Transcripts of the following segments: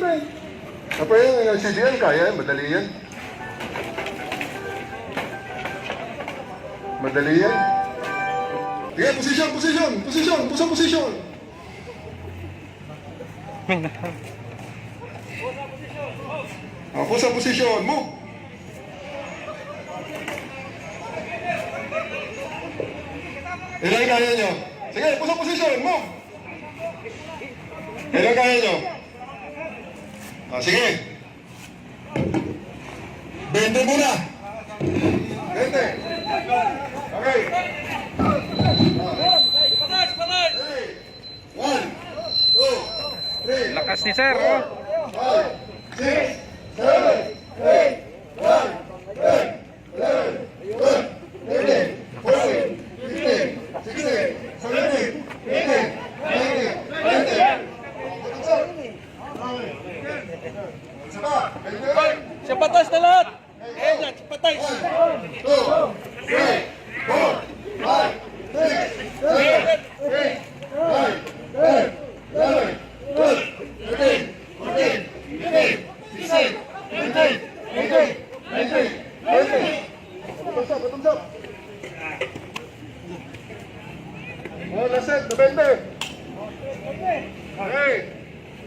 bente. Apa yung CDL, kaya, madali yan. Madali yan. Sige, position. Pusa position, move. Ilan kaya nyo? Sige, pusa position, move. Ilan kaya nyo? Sige. 20 muna. 20. Okay. 1, 2, 3. Lakas ni sir, oh. 5, 6, 7, 8, 9, 10, 11, 12, 13, 14, 15, 16, 17, 18, 19, 20. Sa patas na lahat! Ayan, sa patas! 1, 2, 3, 4, 5, 6, 7, 8, 9, 10, 11, 12, 13, 14, 15, 16, 17, 18, 19, 20. Thumbs up. Oh, last set, 20. Okay,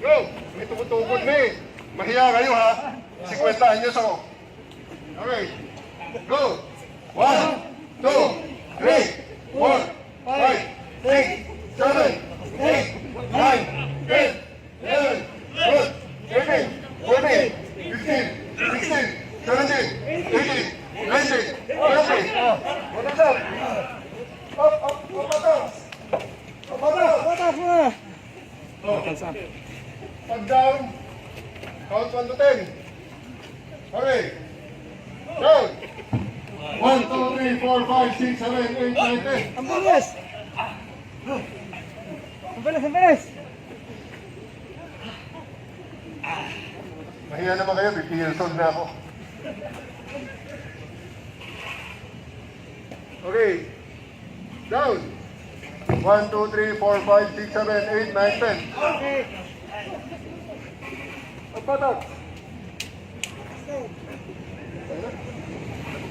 go. May tumutukod na eh. Mahiya kayo ha. 50 anyos ako. Okay, go. 1, 2, 3, 4, 5, 6, 7, 8, 9, 10, 11, 12, 13, 14, 15, 16, 17, 18, 19, 20. What's up? Up, patas. Patas na! Pag down, count 1 to 10. Okay. Down. 1, 2, 3, 4, 5, 6, 7, 8, 9, 10. Ang bilis! Ang bilis! Mahiya naman kayo, 50 years old na ako. Okay. Down. 1, 2, 3, 4, 5, 6, 7, 8, 9, 10. Okay. Patak.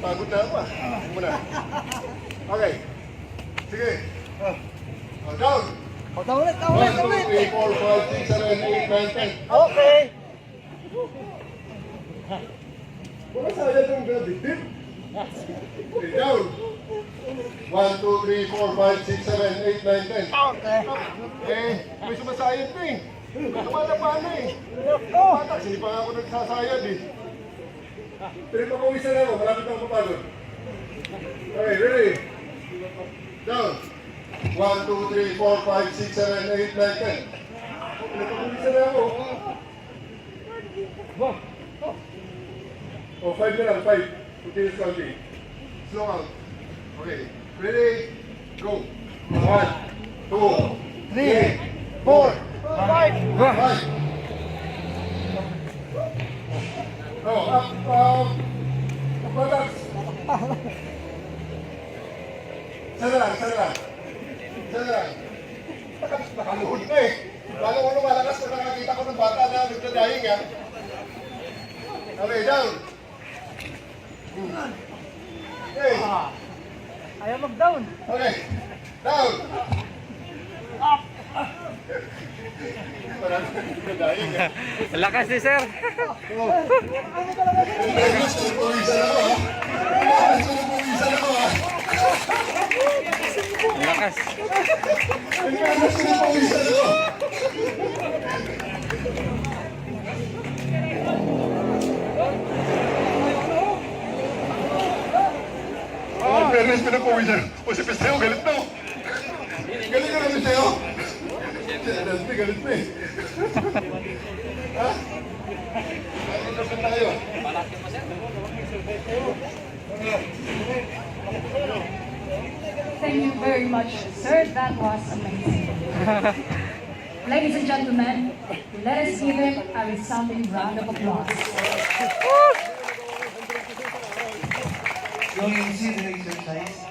Pagod na ako ah. Muna. Okay. Sige. Down. Ulit! 1, 2, 3, 4, 5, 6, 7, 8, 9, 10. Okay! Baka saya itong gabitid. Okay, down. 1, 2, 3, 4, 5, 6, 7, 8, 9, 10. Okay! May sumasayad na eh. Tumatapa na eh. Patak, hindi pa nga ako nagsasayad eh. Pero papawisan na ako, malapit na ako papagod. Okay, ready? Down. 1, 2, 3, 4, 5, 6, 7, 8, 9, 10. Papawisan na ako. Oh, 5 na lang, 5. Continuous counting. Slow count. Okay, ready? Go. 1, 2, 3, 4, 5. Oh, up, patak. Sana lang. Nakaluhod na eh. Lalo ko lumalakas na nakakita ko ng bata na nagdadahing yan. Okay, down. Okay. Ayaw mag-down! Okay. Down. Marami nagdadahing yan. Lakas ni sir. Lakas. Fairness, pinapawisan. O si Pisteo, galit na. Galit ka na, Pisteo. Galit na eh. Ha? Galit na tayo. Thank you very much, sir. That was amazing. Ladies and gentlemen, let us give him a resounding round of applause. Going into the exercise,